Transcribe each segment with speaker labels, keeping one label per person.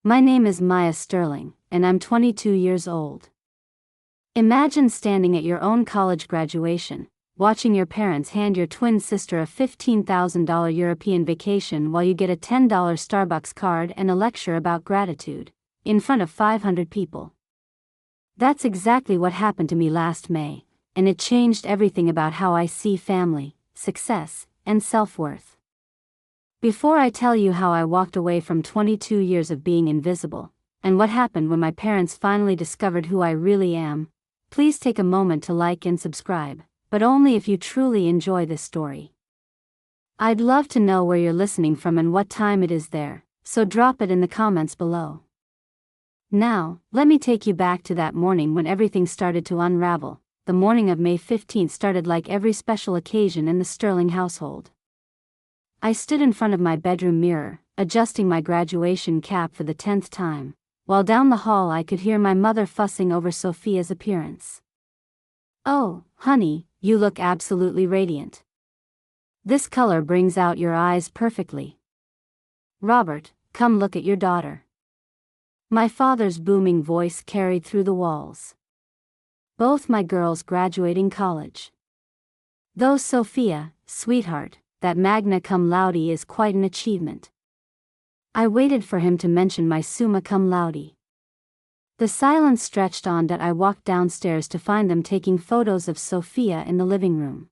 Speaker 1: My name is Maya Sterling, and I'm 22 years old. Imagine standing at your own college graduation, watching your parents hand your twin sister a $15,000 European vacation while you get a $10 Starbucks card and a lecture about gratitude, in front of 500 people. That's exactly what happened to me last May, and it changed everything about how I see family, success, and self-worth. Before I tell you how I walked away from 22 years of being invisible, and what happened when my parents finally discovered who I really am, please take a moment to like and subscribe, but only if you truly enjoy this story. I'd love to know where you're listening from and what time it is there, so drop it in the comments below. Now, let me take you back to that morning when everything started to unravel. The morning of May 15th started like every special occasion in the Sterling household. I stood in front of my bedroom mirror, adjusting my graduation cap for the 10th time, while down the hall I could hear my mother fussing over Sophia's appearance. "Oh, honey, you look absolutely radiant. This color brings out your eyes perfectly. Robert, come look at your daughter." My father's booming voice carried through the walls. Both my girls graduating college. Though Sophia, sweetheart, that magna cum laude is quite an achievement. I waited for him to mention my summa cum laude. The silence stretched on that I walked downstairs to find them taking photos of Sophia in the living room.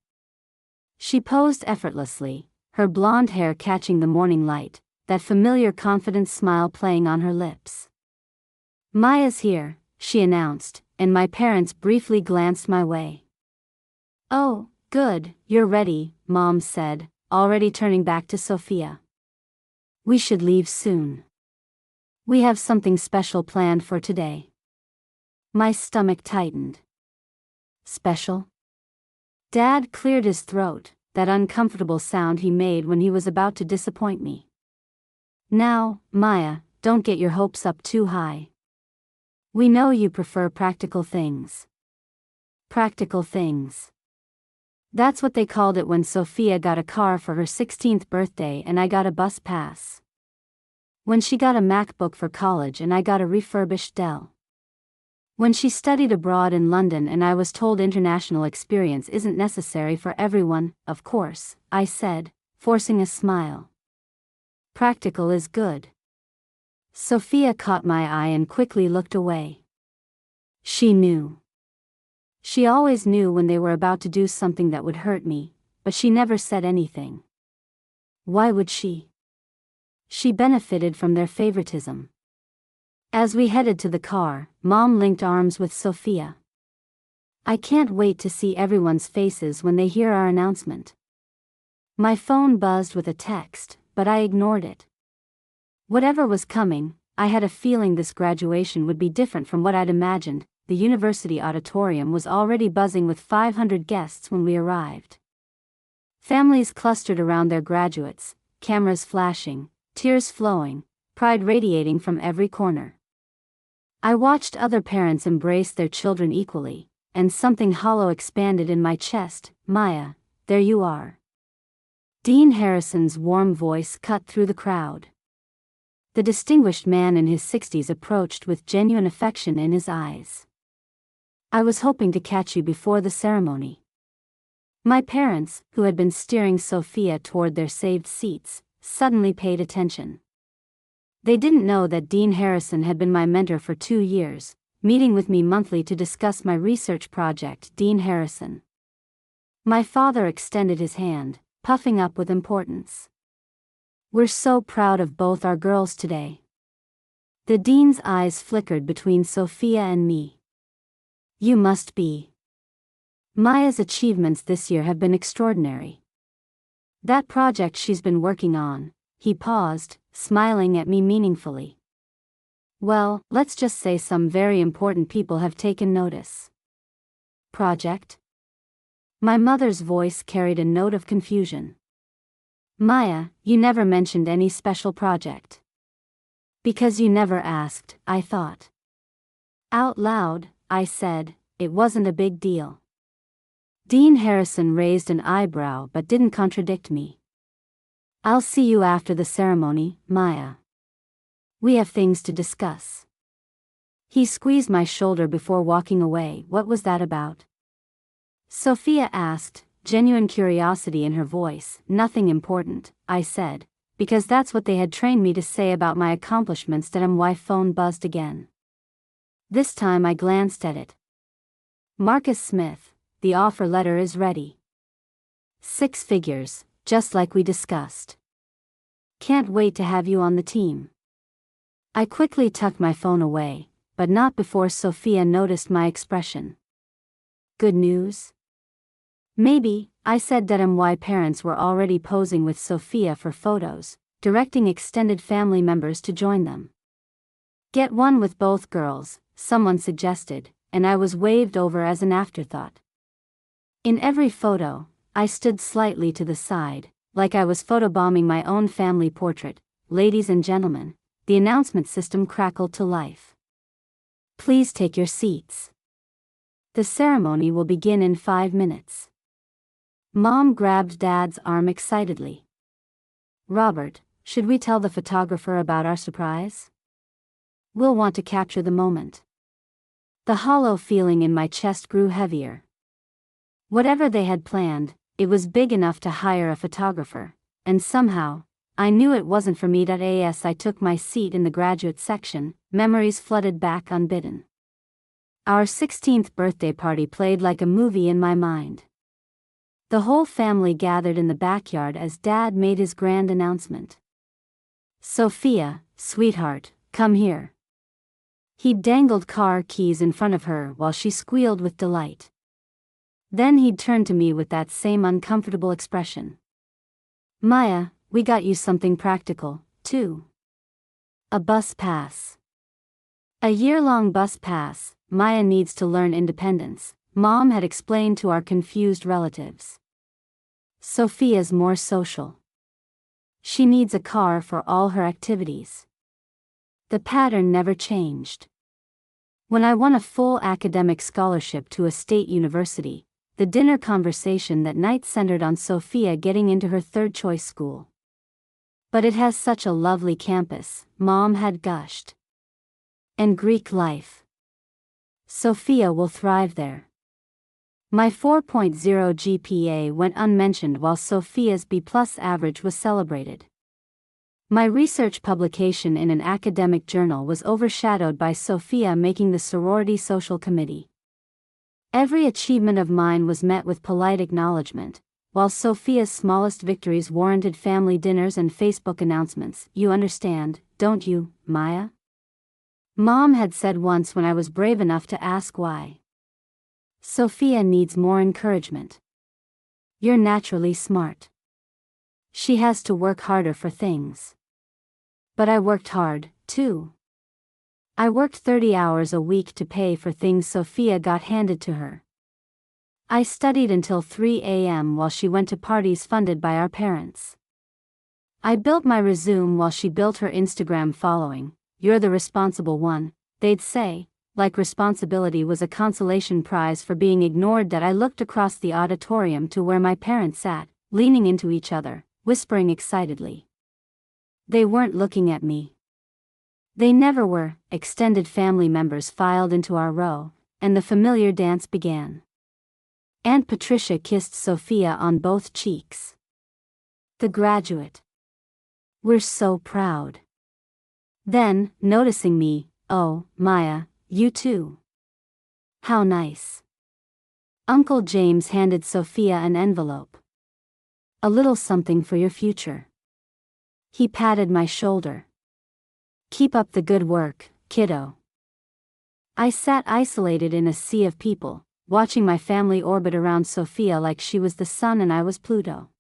Speaker 1: She posed effortlessly, her blonde hair catching the morning light, that familiar confident smile playing on her lips. "Maya's here," she announced, and my parents briefly glanced my way. "Oh, good, you're ready," Mom said, already turning back to Sophia. "We should leave soon. We have something special planned for today." My stomach tightened. Special? Dad cleared his throat, that uncomfortable sound he made when he was about to disappoint me. "Now, Maya, don't get your hopes up too high. We know you prefer practical things." Practical things. That's what they called it when Sophia got a car for her 16th birthday and I got a bus pass. When she got a MacBook for college and I got a refurbished Dell. When she studied abroad in London and I was told international experience isn't necessary for everyone, of course, I said, forcing a smile. Practical is good. Sophia caught my eye and quickly looked away. She knew. She always knew when they were about to do something that would hurt me, but she never said anything. Why would she? She benefited from their favoritism. As we headed to the car, Mom linked arms with Sophia. "I can't wait to see everyone's faces when they hear our announcement." My phone buzzed with a text, but I ignored it. Whatever was coming, I had a feeling this graduation would be different from what I'd imagined. The university auditorium was already buzzing with 500 guests when we arrived. Families clustered around their graduates, cameras flashing, tears flowing, pride radiating from every corner. I watched other parents embrace their children equally, and something hollow expanded in my chest. "Maya, there you are." Dean Harrison's warm voice cut through the crowd. The distinguished man in his 60s approached with genuine affection in his eyes. "I was hoping to catch you before the ceremony." My parents, who had been steering Sophia toward their saved seats, suddenly paid attention. They didn't know that Dean Harrison had been my mentor for 2 years, meeting with me monthly to discuss my research project. Dean Harrison. My father extended his hand, puffing up with importance. "We're so proud of both our girls today." The dean's eyes flickered between Sophia and me. "You must be. Maya's achievements this year have been extraordinary. That project she's been working on," he paused, smiling at me meaningfully. "Well, let's just say some very important people have taken notice." "Project?" My mother's voice carried a note of confusion. "Maya, you never mentioned any special project." "Because you never asked," I thought. Out loud, I said, "It wasn't a big deal." Dean Harrison raised an eyebrow but didn't contradict me. "I'll see you after the ceremony, Maya." We have things to discuss. He squeezed my shoulder before walking away. What was that about? Sophia asked, genuine curiosity in her voice. Nothing important, I said, because that's what they had trained me to say about my accomplishments. My phone buzzed again. This time I glanced at it. Marcus Smith, the offer letter is ready. 6 figures, just like we discussed. Can't wait to have you on the team. I quickly tucked my phone away, but not before Sophia noticed my expression. Good news? Maybe, I said. My parents were already posing with Sophia for photos, directing extended family members to join them. Get one with both girls, someone suggested, and I was waved over as an afterthought. In every photo, I stood slightly to the side, like I was photobombing my own family portrait. Ladies and gentlemen, the announcement system crackled to life. Please take your seats. The ceremony will begin in 5 minutes. Mom grabbed Dad's arm excitedly. Robert, should we tell the photographer about our surprise? We'll want to capture the moment. The hollow feeling in my chest grew heavier. Whatever they had planned, it was big enough to hire a photographer, and somehow, I knew it wasn't for me. As I took my seat in the graduate section, memories flooded back unbidden. Our 16th birthday party played like a movie in my mind. The whole family gathered in the backyard as Dad made his grand announcement. Sophia, sweetheart, come here. He dangled car keys in front of her while she squealed with delight. Then he'd turn to me with that same uncomfortable expression. Maya, we got you something practical, too. A bus pass. A year-long bus pass. Maya needs to learn independence, Mom had explained to our confused relatives. Sophia's more social. She needs a car for all her activities. The pattern never changed. When I won a full academic scholarship to a state university, the dinner conversation that night centered on Sophia getting into her third-choice school. But it has such a lovely campus, Mom had gushed. And Greek life. Sophia will thrive there. My 4.0 GPA went unmentioned while Sophia's B+ average was celebrated. My research publication in an academic journal was overshadowed by Sophia making the sorority social committee. Every achievement of mine was met with polite acknowledgement, while Sophia's smallest victories warranted family dinners and Facebook announcements. You understand, don't you, Maya? Mom had said once when I was brave enough to ask why. Sophia needs more encouragement. You're naturally smart. She has to work harder for things. But I worked hard, too. I worked 30 hours a week to pay for things Sophia got handed to her. I studied until 3 a.m. while she went to parties funded by our parents. I built my resume while she built her Instagram following. You're the responsible one, they'd say, like responsibility was a consolation prize for being ignored. I looked across the auditorium to where my parents sat, leaning into each other, whispering excitedly. They weren't looking at me. They never were. Extended family members filed into our row, and the familiar dance began. Aunt Patricia kissed Sophia on both cheeks. The graduate. We're so proud. Then, noticing me, oh, Maya, you too. How nice. Uncle James handed Sophia an envelope. A little something for your future. He patted my shoulder. Keep up the good work, kiddo. I sat isolated in a sea of people, watching my family orbit around Sophia like she was the sun and I was Pluto.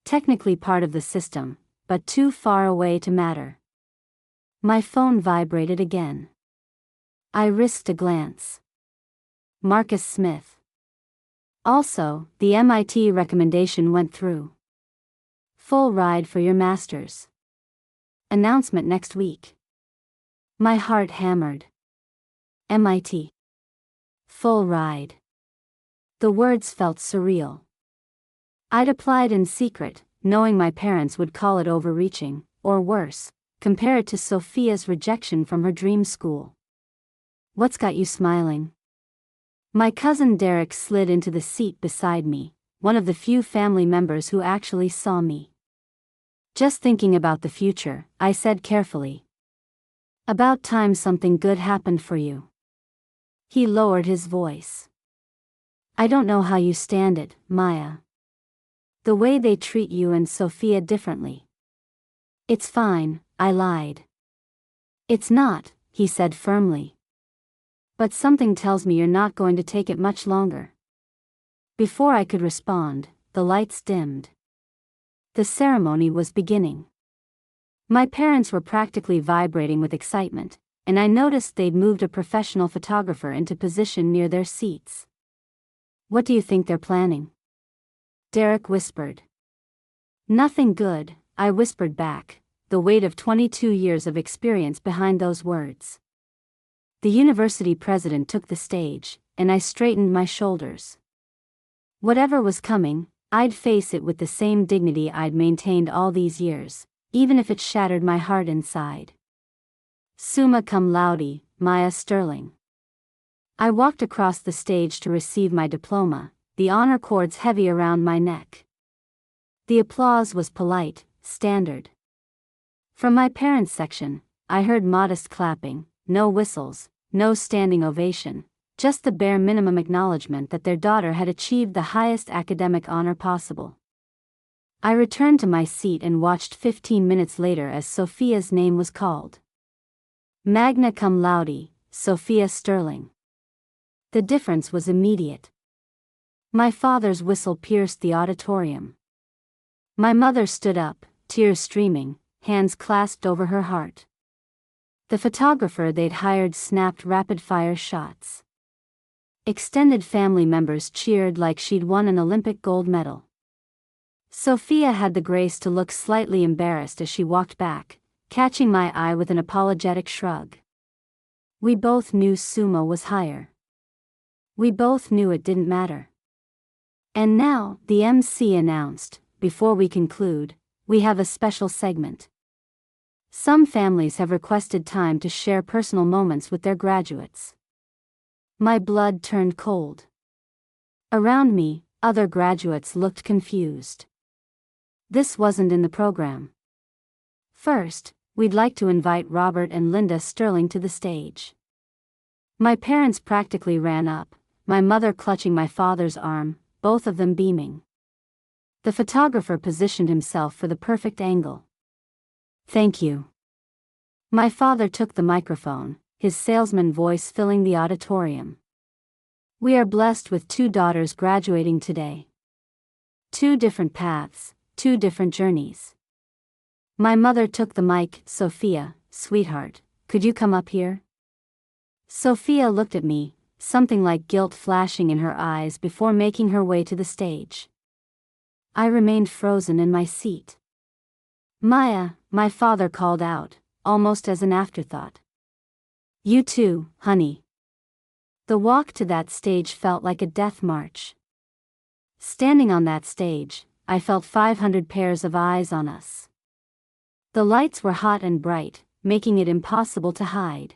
Speaker 1: Technically part of the system, but too far away to matter. My phone vibrated again. I risked a glance. Marcus Smith. Also, the MIT recommendation went through. Full ride for your masters. Announcement next week. My heart hammered. MIT. Full ride. The words felt surreal. I'd applied in secret, knowing my parents would call it overreaching, or worse, compare it to Sophia's rejection from her dream school. What's got you smiling? My cousin Derek slid into the seat beside me, one of the few family members who actually saw me. Just thinking about the future, I said carefully. About time something good happened for you. He lowered his voice. I don't know how you stand it, Maya. The way they treat you and Sophia differently. It's fine, I lied. It's not, he said firmly. But something tells me you're not going to take it much longer. Before I could respond, the lights dimmed. The ceremony was beginning. My parents were practically vibrating with excitement, and I noticed they'd moved a professional photographer into position near their seats. What do you think they're planning? Derek whispered. Nothing good, I whispered back, the weight of 22 years of experience behind those words. The university president took the stage, and I straightened my shoulders. Whatever was coming, I'd face it with the same dignity I'd maintained all these years, even if it shattered my heart inside. Summa cum laude, Maya Sterling. I walked across the stage to receive my diploma, the honor cords heavy around my neck. The applause was polite, standard. From my parents' section, I heard modest clapping, no whistles, no standing ovation, just the bare minimum acknowledgement that their daughter had achieved the highest academic honor possible. I returned to my seat and watched 15 minutes later as Sophia's name was called. Magna cum laude, Sophia Sterling. The difference was immediate. My father's whistle pierced the auditorium. My mother stood up, tears streaming, hands clasped over her heart. The photographer they'd hired snapped rapid-fire shots. Extended family members cheered like she'd won an Olympic gold medal. Sophia had the grace to look slightly embarrassed as she walked back, catching my eye with an apologetic shrug. We both knew Summa was higher. We both knew it didn't matter. And now, the MC announced, before we conclude, we have a special segment. Some families have requested time to share personal moments with their graduates. My blood turned cold. Around me, other graduates looked confused. This wasn't in the program. First, we'd like to invite Robert and Linda Sterling to the stage. My parents practically ran up, my mother clutching my father's arm, both of them beaming. The photographer positioned himself for the perfect angle. Thank you. My father took the microphone, his salesman voice filling the auditorium. We are blessed with 2 daughters graduating today. 2 different paths, 2 different journeys. My mother took the mic. Sophia, sweetheart, could you come up here? Sophia looked at me, something like guilt flashing in her eyes before making her way to the stage. I remained frozen in my seat. Maya, my father called out, almost as an afterthought. You too, honey. The walk to that stage felt like a death march. Standing on that stage, I felt 500 pairs of eyes on us. The lights were hot and bright, making it impossible to hide.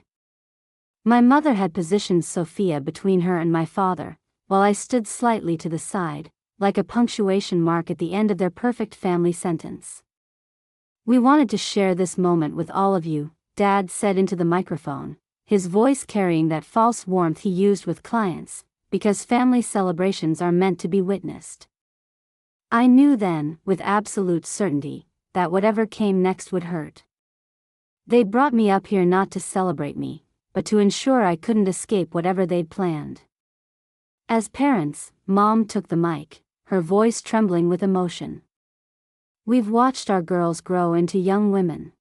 Speaker 1: My mother had positioned Sophia between her and my father, while I stood slightly to the side, like a punctuation mark at the end of their perfect family sentence. We wanted to share this moment with all of you, Dad said into the microphone, his voice carrying that false warmth he used with clients, because family celebrations are meant to be witnessed. I knew then, with absolute certainty, that whatever came next would hurt. They brought me up here not to celebrate me, but to ensure I couldn't escape whatever they'd planned. As parents, Mom took the mic, her voice trembling with emotion. We've watched our girls grow into young women.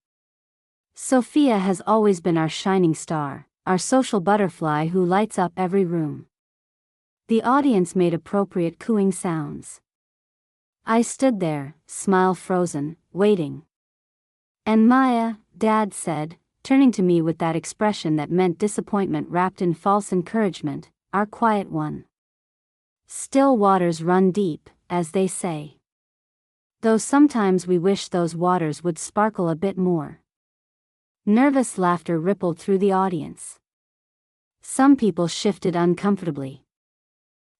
Speaker 1: Sophia has always been our shining star, our social butterfly who lights up every room. The audience made appropriate cooing sounds. I stood there, smile frozen, waiting. And Maya, Dad said, turning to me with that expression that meant disappointment wrapped in false encouragement, our quiet one. Still waters run deep, as they say. Though sometimes we wish those waters would sparkle a bit more. Nervous laughter rippled through the audience. Some people shifted uncomfortably.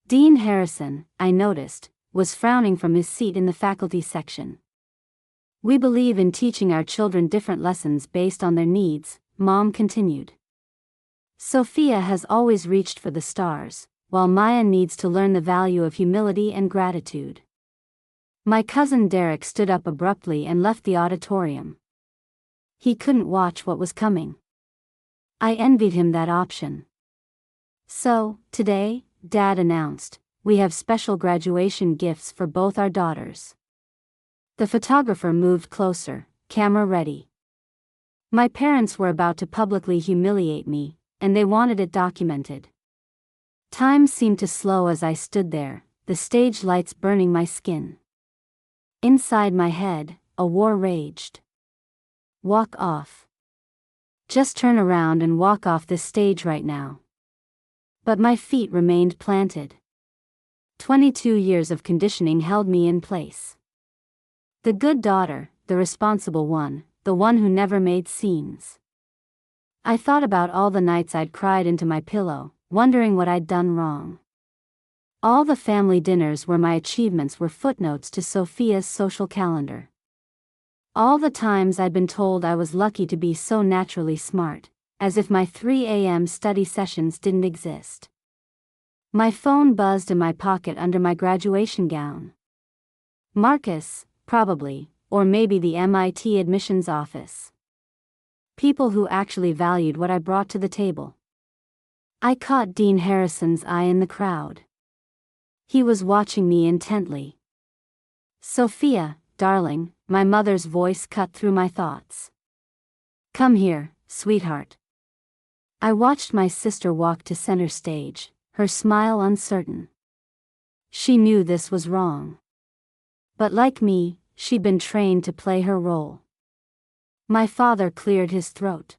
Speaker 1: Dean Harrison, I noticed, was frowning from his seat in the faculty section. We believe in teaching our children different lessons based on their needs, Mom continued. Sophia has always reached for the stars, while Maya needs to learn the value of humility and gratitude. My cousin Derek stood up abruptly and left the auditorium. He couldn't watch what was coming. I envied him that option. So, today, Dad announced, we have special graduation gifts for both our daughters. The photographer moved closer, camera ready. My parents were about to publicly humiliate me, and they wanted it documented. Time seemed to slow as I stood there, the stage lights burning my skin. Inside my head, a war raged. Walk off. Just turn around and walk off this stage right now. But my feet remained planted. 22 years of conditioning held me in place. The good daughter, the responsible one, the one who never made scenes. I thought about all the nights I'd cried into my pillow, wondering what I'd done wrong. All the family dinners where my achievements were footnotes to Sophia's social calendar. All the times I'd been told I was lucky to be so naturally smart, as if my 3 a.m. study sessions didn't exist. My phone buzzed in my pocket under my graduation gown. Marcus, probably, or maybe the MIT admissions office. People who actually valued what I brought to the table. I caught Dean Harrison's eye in the crowd. He was watching me intently. Sophia, darling, my mother's voice cut through my thoughts. Come here, sweetheart. I watched my sister walk to center stage, her smile uncertain. She knew this was wrong. But like me, she'd been trained to play her role. My father cleared his throat.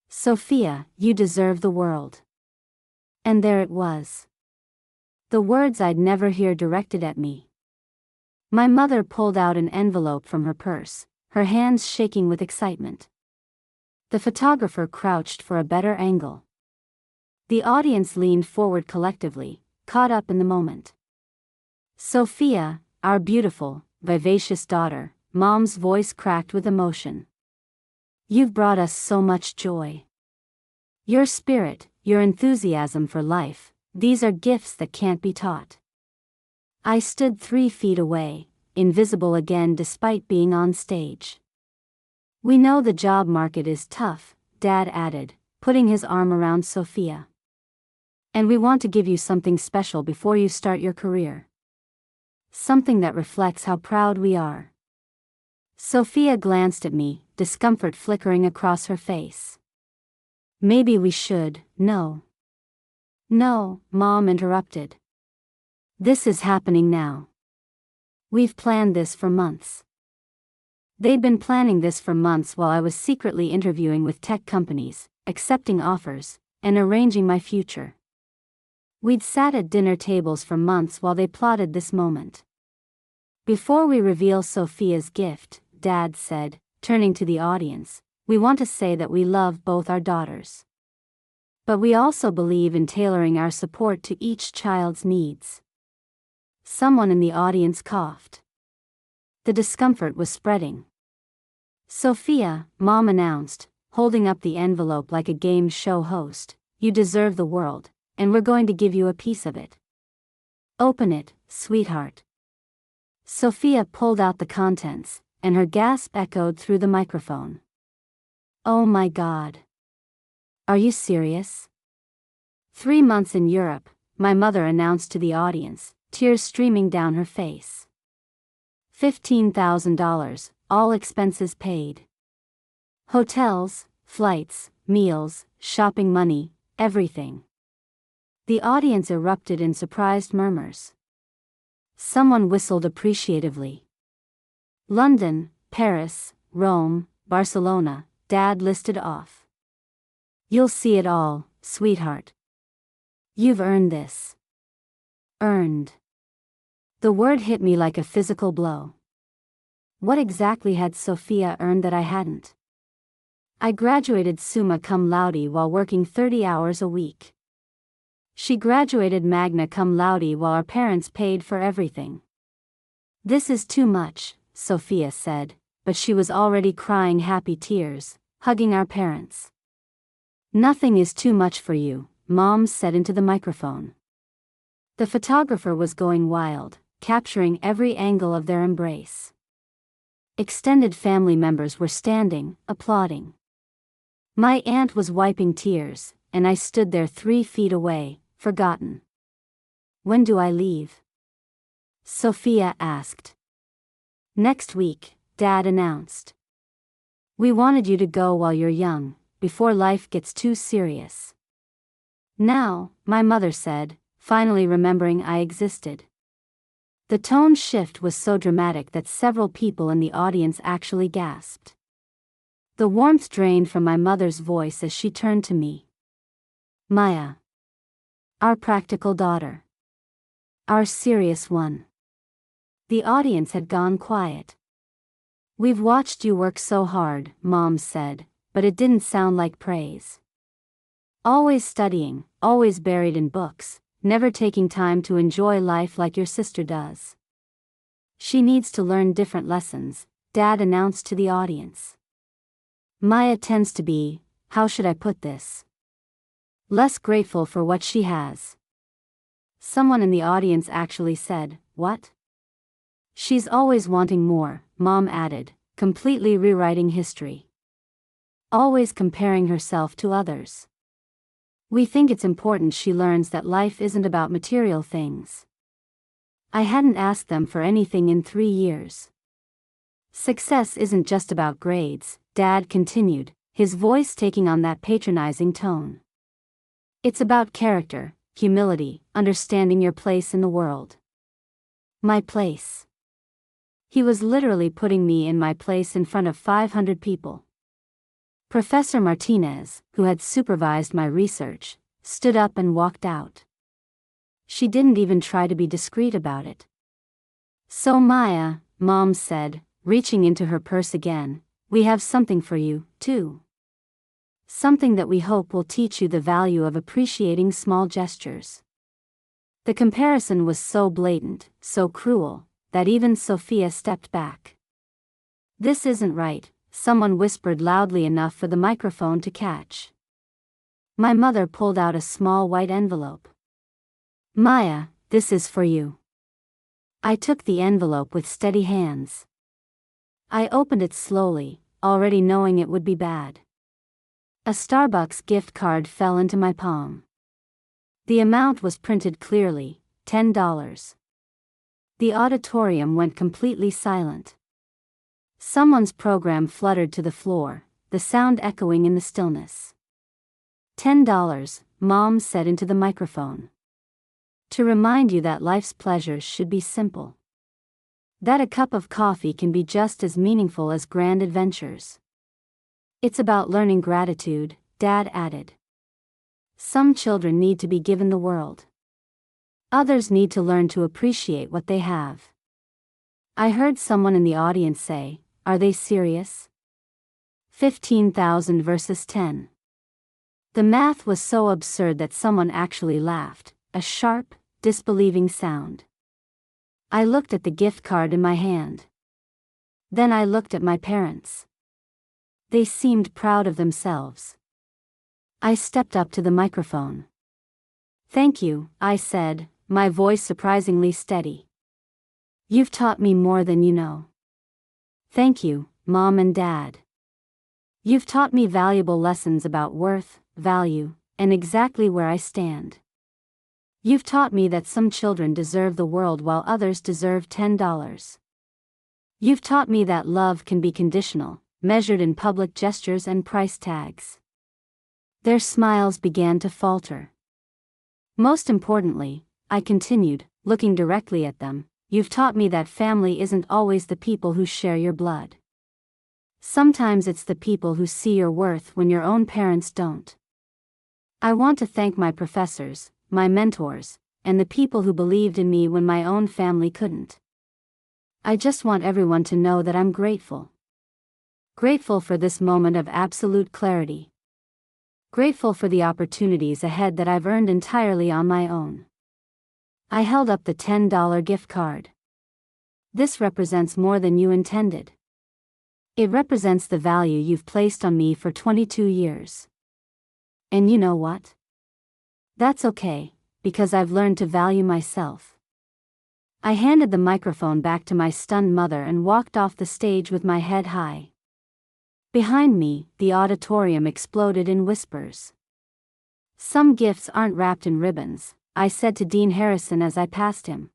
Speaker 1: Sophia, you deserve the world. And there it was. The words I'd never hear directed at me. My mother pulled out an envelope from her purse, her hands shaking with excitement. The photographer crouched for a better angle. The audience leaned forward collectively, caught up in the moment. Sophia, our beautiful, vivacious daughter, Mom's voice cracked with emotion. You've brought us so much joy. Your spirit, your enthusiasm for life, these are gifts that can't be taught. I stood 3 feet away, invisible again despite being on stage. We know the job market is tough, Dad added, putting his arm around Sophia. And we want to give you something special before you start your career. Something that reflects how proud we are. Sophia glanced at me, discomfort flickering across her face. Maybe we should, no. No, Mom interrupted. This is happening now. We've planned this for months. They'd been planning this for months while I was secretly interviewing with tech companies, accepting offers, and arranging my future. We'd sat at dinner tables for months while they plotted this moment. Before we reveal Sophia's gift, Dad said, turning to the audience, we want to say that we love both our daughters. But we also believe in tailoring our support to each child's needs. Someone in the audience coughed. The discomfort was spreading. Sophia, Mom announced, holding up the envelope like a game show host, you deserve the world, and we're going to give you a piece of it. Open it, sweetheart. Sophia pulled out the contents, and her gasp echoed through the microphone. Oh my God. Are you serious? 3 months in Europe, my mother announced to the audience, tears streaming down her face. $15,000, all expenses paid. Hotels, flights, meals, shopping money, everything. The audience erupted in surprised murmurs. Someone whistled appreciatively. London, Paris, Rome, Barcelona, Dad listed off. You'll see it all, sweetheart. You've earned this. Earned. The word hit me like a physical blow. What exactly had Sophia earned that I hadn't? I graduated summa cum laude while working 30 hours a week. She graduated magna cum laude while our parents paid for everything. This is too much, Sophia said, but she was already crying happy tears, hugging our parents. Nothing is too much for you, Mom said into the microphone. The photographer was going wild, capturing every angle of their embrace. Extended family members were standing, applauding. My aunt was wiping tears, and I stood there 3 feet away, forgotten. When do I leave? Sophia asked. Next week, Dad announced. We wanted you to go while you're young, before life gets too serious. Now, my mother said, finally remembering I existed. The tone shift was so dramatic that several people in the audience actually gasped. The warmth drained from my mother's voice as she turned to me. Maya. Our practical daughter. Our serious one. The audience had gone quiet. We've watched you work so hard, Mom said, but it didn't sound like praise. Always studying, always buried in books, never taking time to enjoy life like your sister does. She needs to learn different lessons, Dad announced to the audience. Maya tends to be, how should I put this? Less grateful for what she has. Someone in the audience actually said, what? She's always wanting more, Mom added, completely rewriting history. Always comparing herself to others. We think it's important she learns that life isn't about material things. I hadn't asked them for anything in 3 years. Success isn't just about grades, Dad continued, his voice taking on that patronizing tone. It's about character, humility, understanding your place in the world. My place. He was literally putting me in my place in front of 500 people. Professor Martinez, who had supervised my research, stood up and walked out. She didn't even try to be discreet about it. So Maya, Mom said, reaching into her purse again, we have something for you, too. Something that we hope will teach you the value of appreciating small gestures. The comparison was so blatant, so cruel, that even Sophia stepped back. This isn't right, someone whispered loudly enough for the microphone to catch. My mother pulled out a small white envelope. Maya, this is for you. I took the envelope with steady hands. I opened it slowly, already knowing it would be bad. A Starbucks gift card fell into my palm. The amount was printed clearly, $10. The auditorium went completely silent. Someone's program fluttered to the floor, the sound echoing in the stillness. $10, Mom said into the microphone. To remind you that life's pleasures should be simple. That a cup of coffee can be just as meaningful as grand adventures. It's about learning gratitude, Dad added. Some children need to be given the world. Others need to learn to appreciate what they have. I heard someone in the audience say, are they serious? 15,000 versus 10. The math was so absurd that someone actually laughed, a sharp, disbelieving sound. I looked at the gift card in my hand. Then I looked at my parents. They seemed proud of themselves. I stepped up to the microphone. Thank you, I said, my voice surprisingly steady. You've taught me more than you know. Thank you, Mom and Dad. You've taught me valuable lessons about worth, value, and exactly where I stand. You've taught me that some children deserve the world while others deserve $10. You've taught me that love can be conditional, measured in public gestures and price tags. Their smiles began to falter. Most importantly, I continued, looking directly at them, you've taught me that family isn't always the people who share your blood. Sometimes it's the people who see your worth when your own parents don't. I want to thank my professors, my mentors, and the people who believed in me when my own family couldn't. I just want everyone to know that I'm grateful. Grateful for this moment of absolute clarity. Grateful for the opportunities ahead that I've earned entirely on my own. I held up the $10 gift card. This represents more than you intended. It represents the value you've placed on me for 22 years. And you know what? That's okay, because I've learned to value myself. I handed the microphone back to my stunned mother and walked off the stage with my head high. Behind me, the auditorium exploded in whispers. Some gifts aren't wrapped in ribbons, I said to Dean Harrison as I passed him.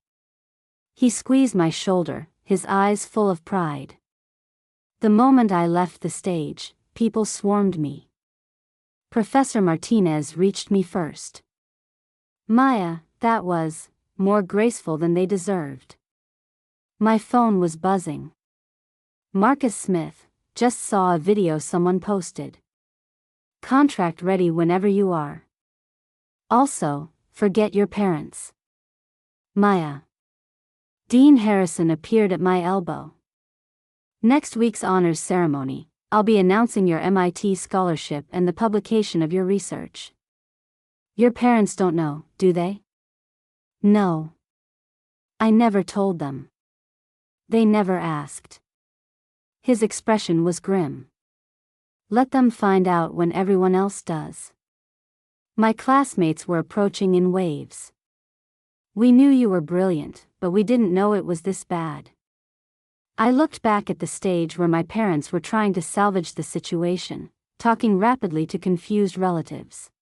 Speaker 1: He squeezed my shoulder, his eyes full of pride. The moment I left the stage, people swarmed me. Professor Martinez reached me first. Maya, that was more graceful than they deserved. My phone was buzzing. Marcus Smith, just saw a video someone posted. Contract ready whenever you are. Also, forget your parents. Maya. Dean Harrison appeared at my elbow. Next week's honors ceremony, I'll be announcing your MIT scholarship and the publication of your research. Your parents don't know, do they? No. I never told them. They never asked. His expression was grim. Let them find out when everyone else does. My classmates were approaching in waves. We knew you were brilliant, but we didn't know it was this bad. I looked back at the stage where my parents were trying to salvage the situation, talking rapidly to confused relatives.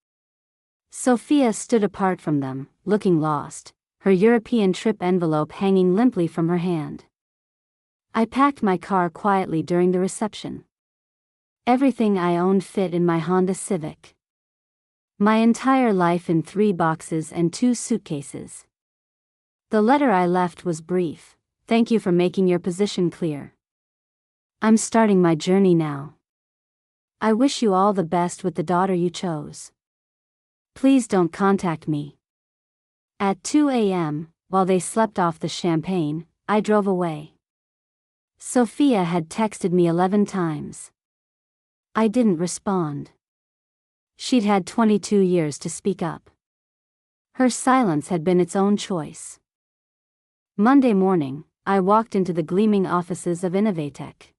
Speaker 1: Sophia stood apart from them, looking lost, her European trip envelope hanging limply from her hand. I packed my car quietly during the reception. Everything I owned fit in my Honda Civic. My entire life in 3 boxes and 2 suitcases. The letter I left was brief. Thank you for making your position clear. I'm starting my journey now. I wish you all the best with the daughter you chose. Please don't contact me. At 2 a.m., while they slept off the champagne, I drove away. Sophia had texted me 11 times. I didn't respond. She'd had 22 years to speak up. Her silence had been its own choice. Monday morning, I walked into the gleaming offices of Innovatech.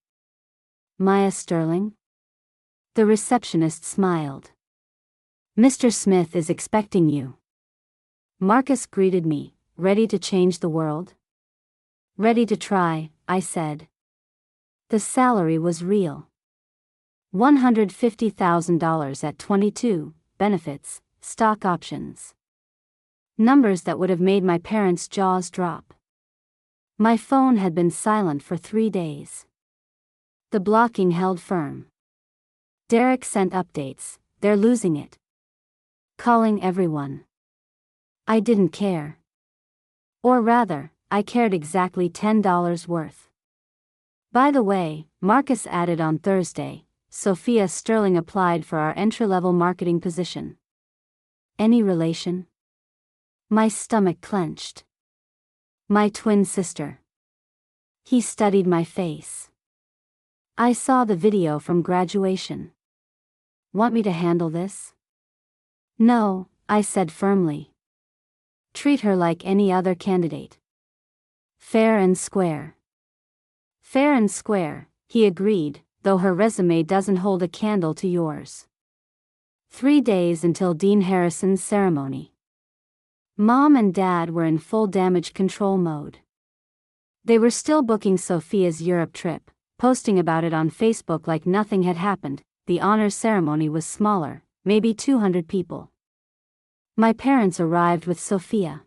Speaker 1: Maya Sterling? The receptionist smiled. Mr. Smith is expecting you. Marcus greeted me, ready to change the world? Ready to try, I said. The salary was real. $150,000 at 22, benefits, stock options. Numbers that would have made my parents' jaws drop. My phone had been silent for 3 days. The blocking held firm. Derek sent updates, they're losing it. Calling everyone. I didn't care. Or rather, I cared exactly $10 worth. By the way, Marcus added on Thursday, Sophia Sterling applied for our entry-level marketing position. Any relation? My stomach clenched. My twin sister. He studied my face. I saw the video from graduation. Want me to handle this? No, I said firmly. Treat her like any other candidate. Fair and square. Fair and square, he agreed, though her resume doesn't hold a candle to yours. 3 days until Dean Harrison's ceremony. Mom and Dad were in full damage control mode. They were still booking Sophia's Europe trip, posting about it on Facebook like nothing had happened. The honors ceremony was smaller, maybe 200 people. My parents arrived with Sophia.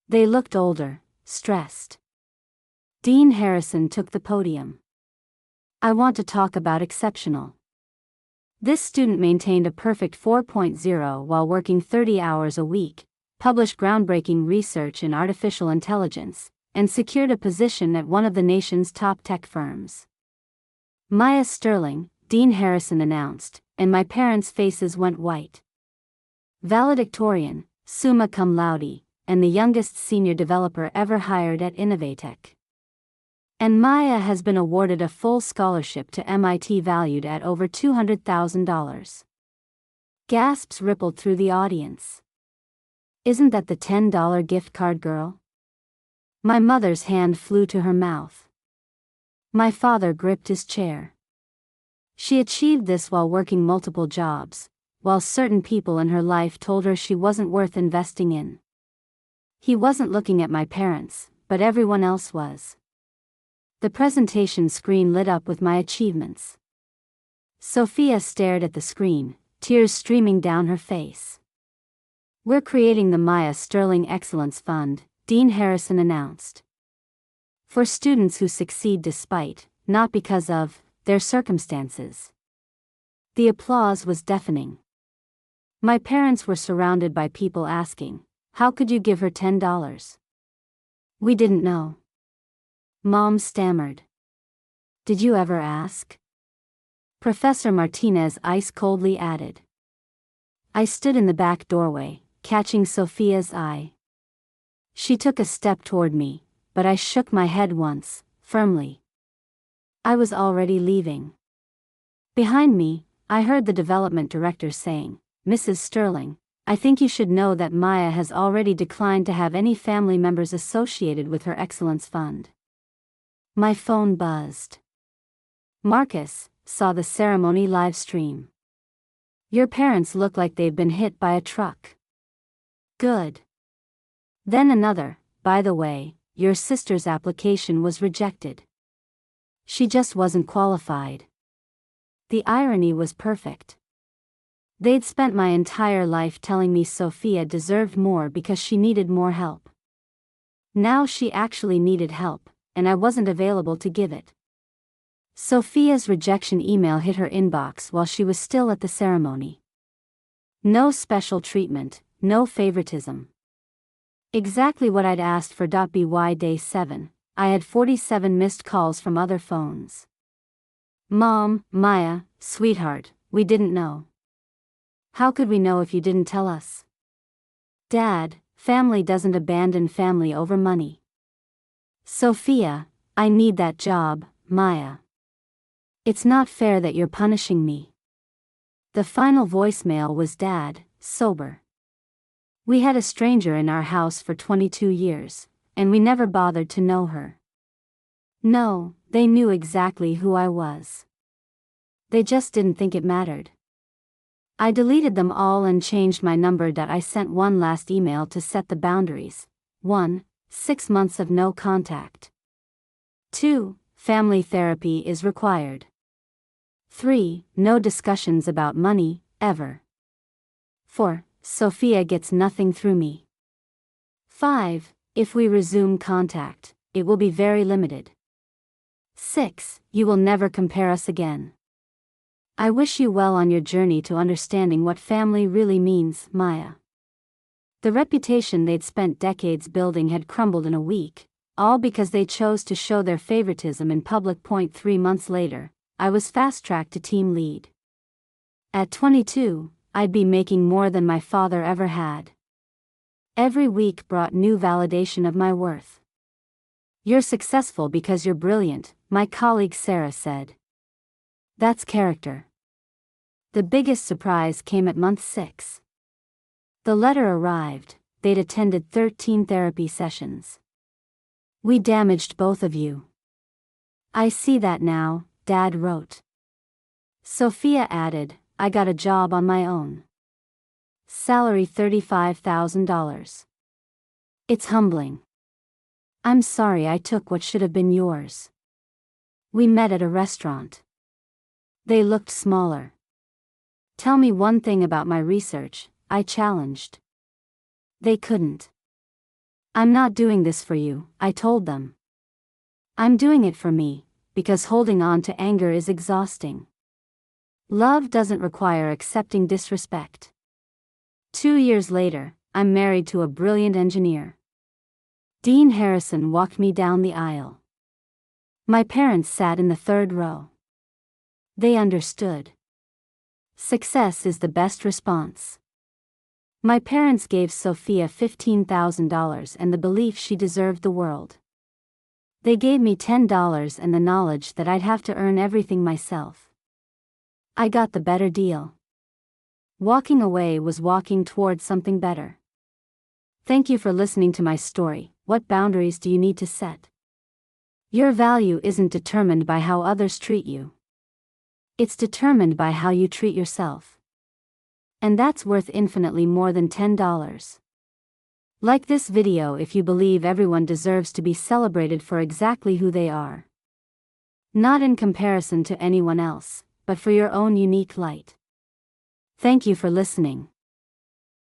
Speaker 1: They looked older, stressed. Dean Harrison took the podium. I want to talk about exceptional. This student maintained a perfect 4.0 while working 30 hours a week, published groundbreaking research in artificial intelligence, and secured a position at one of the nation's top tech firms. Maya Sterling, Dean Harrison announced, and my parents' faces went white. Valedictorian, summa cum laude, and the youngest senior developer ever hired at Innovatech. And Maya has been awarded a full scholarship to MIT valued at over $200,000. Gasps rippled through the audience. Isn't that the $10 gift card girl? My mother's hand flew to her mouth. My father gripped his chair. She achieved this while working multiple jobs, while certain people in her life told her she wasn't worth investing in. He wasn't looking at my parents, but everyone else was. The presentation screen lit up with my achievements. Sophia stared at the screen, tears streaming down her face. We're creating the Maya Sterling Excellence Fund, Dean Harrison announced. For students who succeed despite, not because of, their circumstances. The applause was deafening. My parents were surrounded by people asking, "How could you give her $10? We didn't know." Mom stammered. "Did you ever ask?" Professor Martinez ice-coldly added. I stood in the back doorway, catching Sophia's eye. She took a step toward me, but I shook my head once, firmly. I was already leaving. Behind me, I heard the development director saying, "Mrs. Sterling, I think you should know that Maya has already declined to have any family members associated with her Excellence Fund." My phone buzzed. Marcus saw the ceremony live stream. Your parents look like they've been hit by a truck. Good. Then another, by the way, your sister's application was rejected. She just wasn't qualified. The irony was perfect. They'd spent my entire life telling me Sophia deserved more because she needed more help. Now she actually needed help, and I wasn't available to give it. Sophia's rejection email hit her inbox while she was still at the ceremony. No special treatment, no favoritism. Exactly what I'd asked for. By day 7, I had 47 missed calls from other phones. Mom, Maya, sweetheart, we didn't know. How could we know if you didn't tell us? Dad, family doesn't abandon family over money. Sophia, I need that job, Maya. It's not fair that you're punishing me. The final voicemail was Dad, sober. We had a stranger in our house for 22 years, and we never bothered to know her. No, they knew exactly who I was. They just didn't think it mattered. I deleted them all and changed my number. I sent one last email to set the boundaries. 1. 6 months of no contact. 2. Family therapy is required. 3. No discussions about money, ever. 4. Sophia gets nothing through me. 5. If we resume contact, it will be very limited. 6. You will never compare us again. I wish you well on your journey to understanding what family really means, Maya. The reputation they'd spent decades building had crumbled in a week, all because they chose to show their favoritism in public. 3 months later, I was fast-tracked to team lead. At 22, I'd be making more than my father ever had. Every week brought new validation of my worth. You're successful because you're brilliant, my colleague Sarah said. That's character. The biggest surprise came at month 6. The letter arrived. They'd attended 13 therapy sessions. We damaged both of you. I see that now, Dad wrote. Sophia added, I got a job on my own. Salary $35,000. It's humbling. I'm sorry I took what should have been yours. We met at a restaurant. They looked smaller. Tell me one thing about my research, I challenged. They couldn't. I'm not doing this for you, I told them. I'm doing it for me, because holding on to anger is exhausting. Love doesn't require accepting disrespect. 2 years later, I'm married to a brilliant engineer. Dean Harrison walked me down the aisle. My parents sat in the 3rd row. They understood. Success is the best response. My parents gave Sophia $15,000 and the belief she deserved the world. They gave me $10 and the knowledge that I'd have to earn everything myself. I got the better deal. Walking away was walking towards something better. Thank you for listening to my story. What boundaries do you need to set? Your value isn't determined by how others treat you. It's determined by how you treat yourself. And that's worth infinitely more than $10. Like this video if you believe everyone deserves to be celebrated for exactly who they are. Not in comparison to anyone else, but for your own unique light. Thank you for listening.